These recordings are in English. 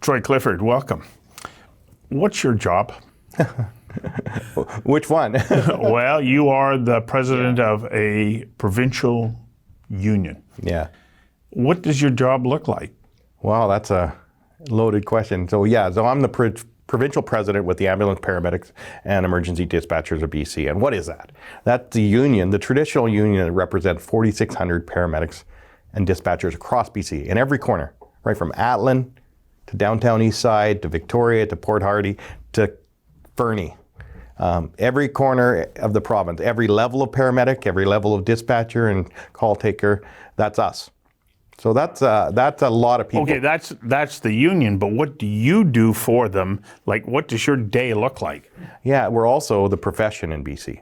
Troy Clifford, welcome. What's your job? Which one? Well, you are the president of a provincial union. Yeah. What does your job look like? Wow, that's a loaded question. So I'm the provincial president with the ambulance paramedics and emergency dispatchers of BC. And what is that? That's the union, the traditional union that represents 4,600 paramedics and dispatchers across BC in every corner, right from Atlin to downtown East Side to Victoria to Port Hardy to Fernie. Every corner of the province, every level of paramedic, every level of dispatcher and call taker, that's us. So that's a lot of people. Okay, that's the union, but what do you do for them? Like, what does your day look like? Yeah, we're also the profession in BC.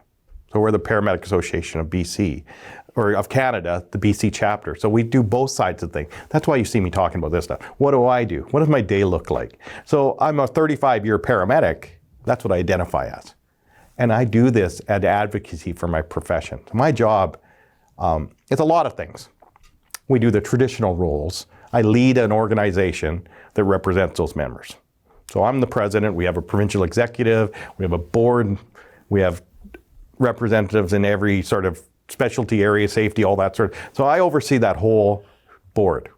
So we're the Paramedic Association of BC, or of Canada, the BC chapter. So we do both sides of things. That's why you see me talking about this stuff. What do I do? What does my day look like? So I'm a 35-year paramedic. That's what I identify as. And I do this as advocacy for my profession. My job is a lot of things. We do the traditional roles. I lead an organization that represents those members. So I'm the president. We have a provincial executive. We have a board. We have representatives in every sort of specialty area, safety, all that sort of. So I oversee that whole board.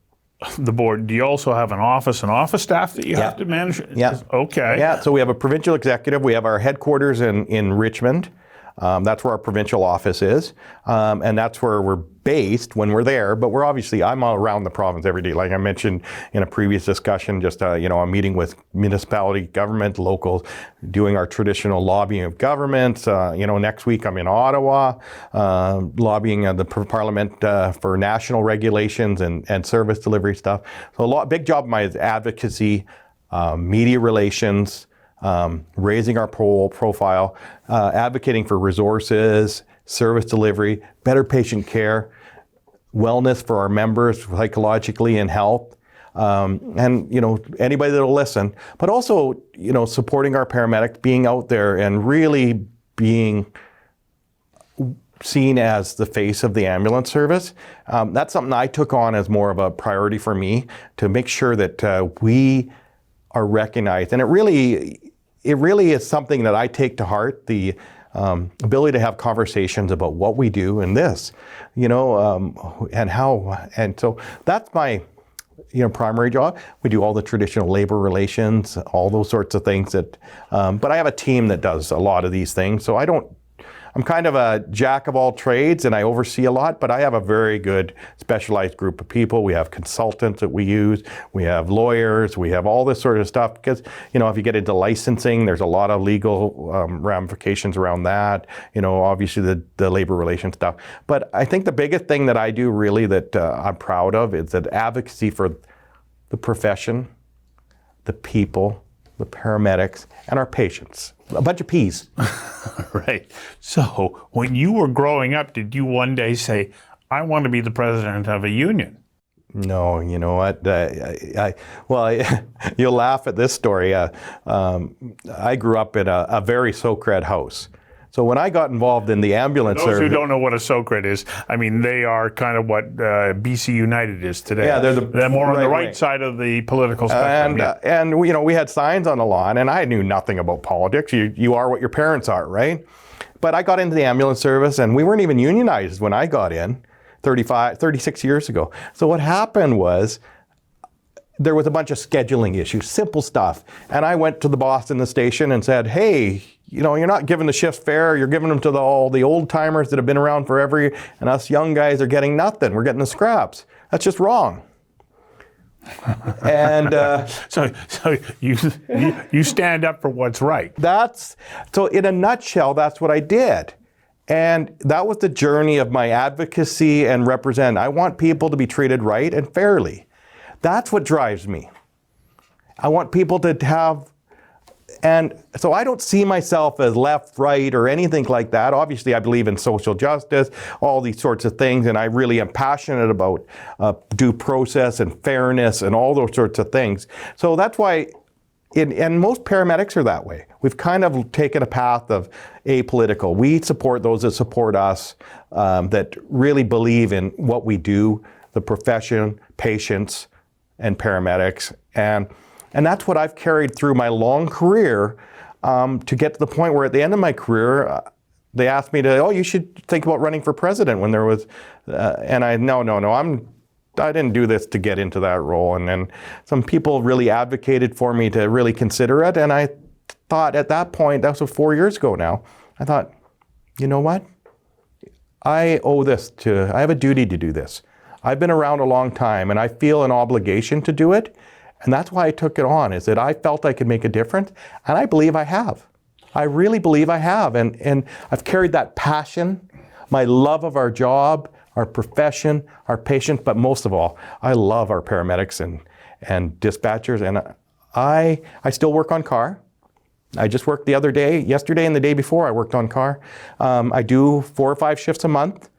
The board. Do you also have an office and office staff that you have to manage? Yeah. Okay. Yeah. So we have a provincial executive. We have our headquarters in Richmond. That's where our provincial office is, and that's where we're based when we're there. But I'm all around the province every day. Like I mentioned in a previous discussion, just I'm meeting with municipality government, locals, doing our traditional lobbying of governments. Next week I'm in Ottawa, lobbying the Parliament for national regulations and service delivery stuff. So big job of mine is advocacy, media relations. Raising our profile, advocating for resources, service delivery, better patient care, wellness for our members psychologically and health, and anybody that'll listen. But also, supporting our paramedics, being out there and really being seen as the face of the ambulance service. That's something I took on as more of a priority for me to make sure that we are recognized, and it really is something that I take to heart, the ability to have conversations about what we do in this, and how, and so that's my, primary job. We do all the traditional labor relations, all those sorts of things that, but I have a team that does a lot of these things, so I'm kind of a jack of all trades and I oversee a lot, but I have a very good specialized group of people. We have consultants that we use. We have lawyers. We have all this sort of stuff because, if you get into licensing, there's a lot of legal ramifications around that, obviously the labor relations stuff. But I think the biggest thing that I do really that I'm proud of is that advocacy for the profession, the people, the paramedics, and our patients. A bunch of P's. Right. So when you were growing up, did you one day say, I want to be the president of a union? No, you know what? You'll laugh at this story. I grew up in a very SOCRED house. So when I got involved in the ambulance service... Those who don't know what a SOCRED is, they are kind of what BC United is today. Yeah, they're more on the right side of the political spectrum. And we had signs on the lawn, and I knew nothing about politics. You are what your parents are, right? But I got into the ambulance service, and we weren't even unionized when I got in 36 years ago. So what happened was, there was a bunch of scheduling issues, simple stuff. And I went to the boss in the station and said, hey, you're not giving the shifts fair. You're giving them to all the old timers that have been around forever, and us young guys are getting nothing. We're getting the scraps. That's just wrong. And so you stand up for what's right. So in a nutshell, that's what I did. And that was the journey of my advocacy and represent. I want people to be treated right and fairly. That's what drives me. I want people to have, and so I don't see myself as left, right, or anything like that. Obviously, I believe in social justice, all these sorts of things, and I really am passionate about due process and fairness and all those sorts of things. So that's why, and most paramedics are that way. We've kind of taken a path of apolitical. We support those that support us, that really believe in what we do, the profession, patients, and paramedics. And And that's what I've carried through my long career to get to the point where at the end of my career, they asked me to, oh, you should think about running for president when there was, and I didn't do this to get into that role. And then some people really advocated for me to really consider it. And I thought at that point, that was 4 years ago now, I thought, you know what? I have a duty to do this. I've been around a long time and I feel an obligation to do it. And that's why I took it on, is that I felt I could make a difference. And I believe I have. I really believe I have. And I've carried that passion, my love of our job, our profession, our patients, but most of all, I love our paramedics and dispatchers. And I still work on car. I just worked yesterday and the day before I worked on car. I do 4 or 5 shifts a month.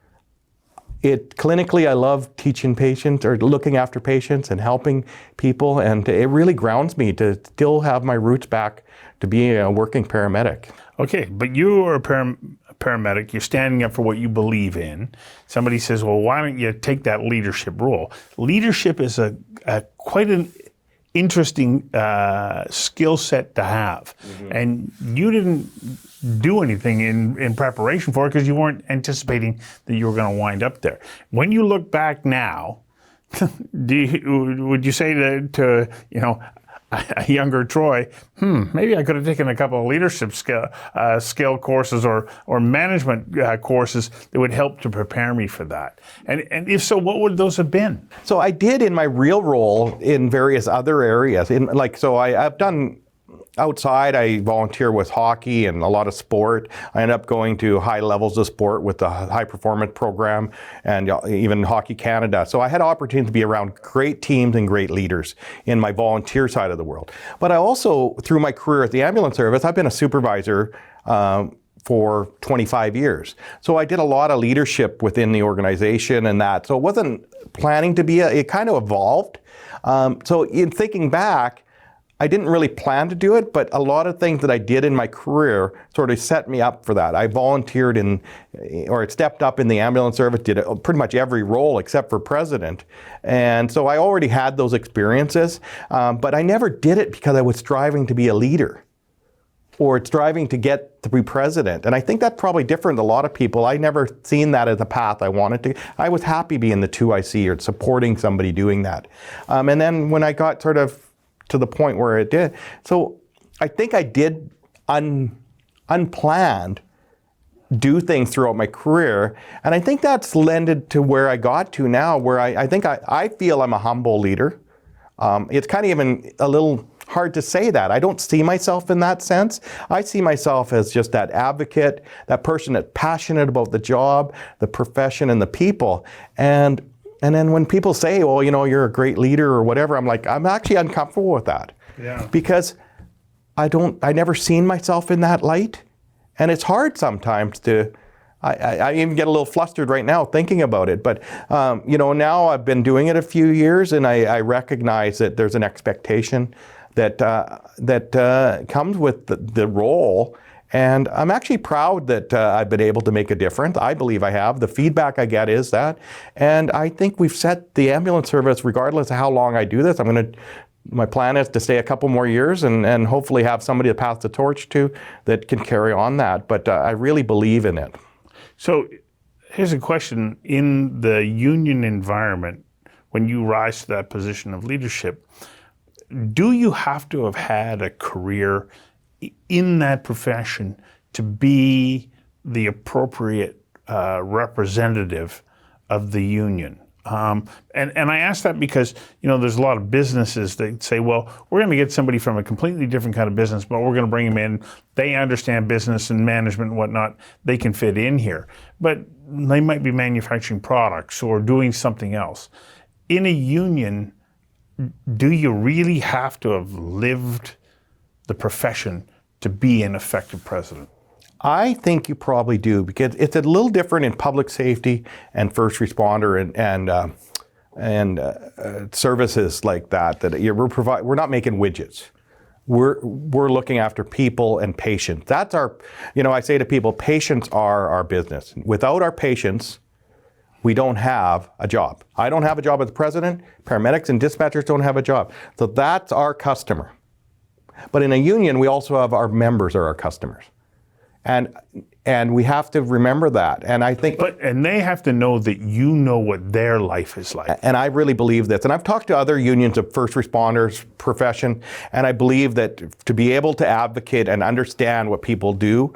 Clinically, I love teaching patients or looking after patients and helping people. And it really grounds me to still have my roots back to being a working paramedic. Okay, but you are a paramedic. You're standing up for what you believe in. Somebody says, well, why don't you take that leadership role? Leadership is a quite an interesting skill set to have. Mm-hmm. And you didn't do anything in preparation for it because you weren't anticipating that you were going to wind up there. When you look back now, would you say to a younger Troy, maybe I could have taken a couple of leadership skill courses or management courses that would help to prepare me for that? And if so, what would those have been? So I did in my real role in various other areas. I've done outside, I volunteer with hockey and a lot of sport. I ended up going to high levels of sport with the high performance program and even Hockey Canada. So I had opportunity to be around great teams and great leaders in my volunteer side of the world. But I also, through my career at the ambulance service, I've been a supervisor for 25 years. So I did a lot of leadership within the organization and that. So it wasn't planning to be, it kind of evolved. So in thinking back, I didn't really plan to do it, but a lot of things that I did in my career sort of set me up for that. I volunteered or stepped up in the ambulance service, did pretty much every role except for president. And so I already had those experiences, but I never did it because I was striving to be a leader or striving to get to be president. And I think that's probably different than a lot of people. I never seen that as a path I wanted to. I was happy being the 2IC or supporting somebody doing that. And then when I got sort of to the point where it did. So I think I did unplanned do things throughout my career. And I think that's lended to where I got to now, where I think I feel I'm a humble leader. It's kind of even a little hard to say that. I don't see myself in that sense. I see myself as just that advocate, that person that's passionate about the job, the profession, and the people. And then when people say, well, you're a great leader or whatever, I'm like, I'm actually uncomfortable with that. Yeah. Because I never seen myself in that light. And it's hard sometimes I even get a little flustered right now thinking about it. But, now I've been doing it a few years and I recognize that there's an expectation that comes with the role. And I'm actually proud that I've been able to make a difference. I believe I have. The feedback I get is that. And I think we've set the ambulance service, regardless of how long I do this, my plan is to stay a couple more years and hopefully have somebody to pass the torch to that can carry on that. But I really believe in it. So here's a question. In the union environment, when you rise to that position of leadership, do you have to have had a career in that profession to be the appropriate representative of the union? And I ask that because, there's a lot of businesses that say, well, we're going to get somebody from a completely different kind of business, but we're going to bring them in. They understand business and management and whatnot. They can fit in here. But they might be manufacturing products or doing something else. In a union, do you really have to have lived the profession to be an effective president? I think you probably do, because it's a little different in public safety and first responder and services like that. We're not making widgets. We're looking after people and patients. That's our. I say to people, patients are our business. Without our patients, we don't have a job. I don't have a job as president. Paramedics and dispatchers don't have a job. So that's our customer. But in a union, we also have our members are our customers. And we have to remember that. And I think... And they have to know that you know what their life is like. And I really believe this. And I've talked to other unions of first responders profession, and I believe that to be able to advocate and understand what people do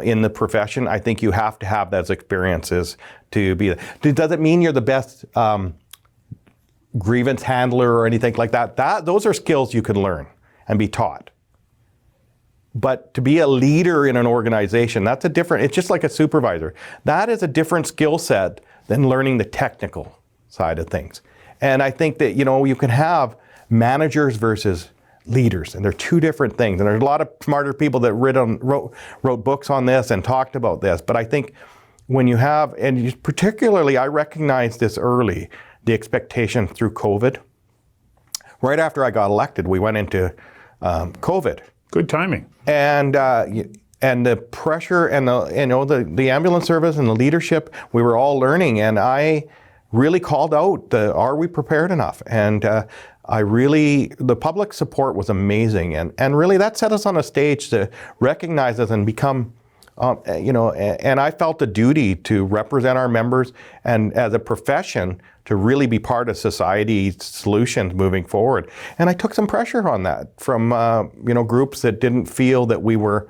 in the profession, I think you have to have those experiences to be that. Does it mean you're the best grievance handler or anything like that? Those are skills you can learn and be taught. But to be a leader in an organization, that's a different, it's just like a supervisor. That is a different skill set than learning the technical side of things. And I think that, you can have managers versus leaders, and they're two different things. And there's a lot of smarter people that wrote books on this and talked about this. But I think when you have, and particularly I recognized this early, the expectation through COVID. Right after I got elected, we went into COVID. Good timing. And the pressure and the ambulance service and the leadership, we were all learning, and I really called out are we prepared enough? And the public support was amazing, and really that set us on a stage to recognize us and become, and I felt a duty to represent our members and as a profession to really be part of society's solutions moving forward. And I took some pressure on that from groups that didn't feel that we were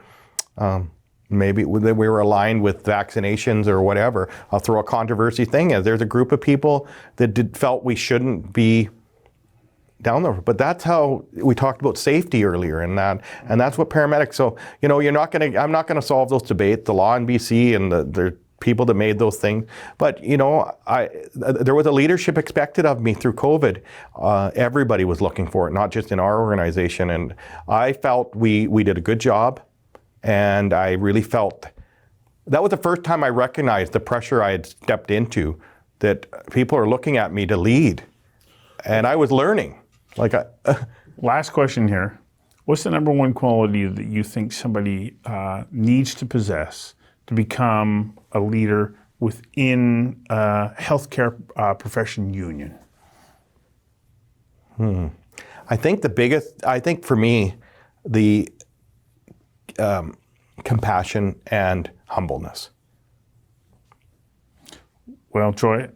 maybe that we were aligned with vaccinations or whatever. I'll throw a controversy thing as there's a group of people that felt we shouldn't be down there. But that's how we talked about safety earlier, and that's what paramedics. So I'm not gonna solve those debates. The law in BC and the people that made those things. But there was a leadership expected of me through COVID. Everybody was looking for it, not just in our organization. And I felt we did a good job. And I really felt that was the first time I recognized the pressure I had stepped into, that people are looking at me to lead. And I was learning. Last question here. What's the number one quality that you think somebody needs to possess to become a leader within a healthcare profession union? I think for me, the compassion and humbleness. Well, Troy,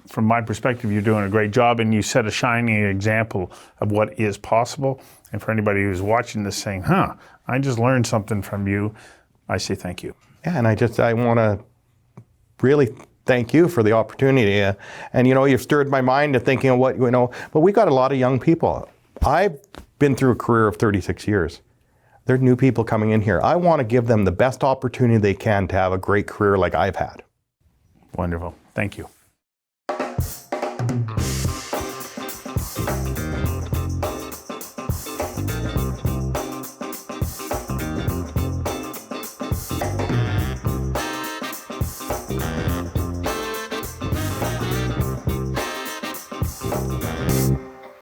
from my perspective, you're doing a great job, and you set a shining example of what is possible. And for anybody who's watching this saying, I just learned something from you, I say thank you. Yeah, and I want to really thank you for the opportunity. And you've stirred my mind to thinking of what, but we got a lot of young people. I've been through a career of 36 years. There's new people coming in here. I want to give them the best opportunity they can to have a great career like I've had. Wonderful. Thank you.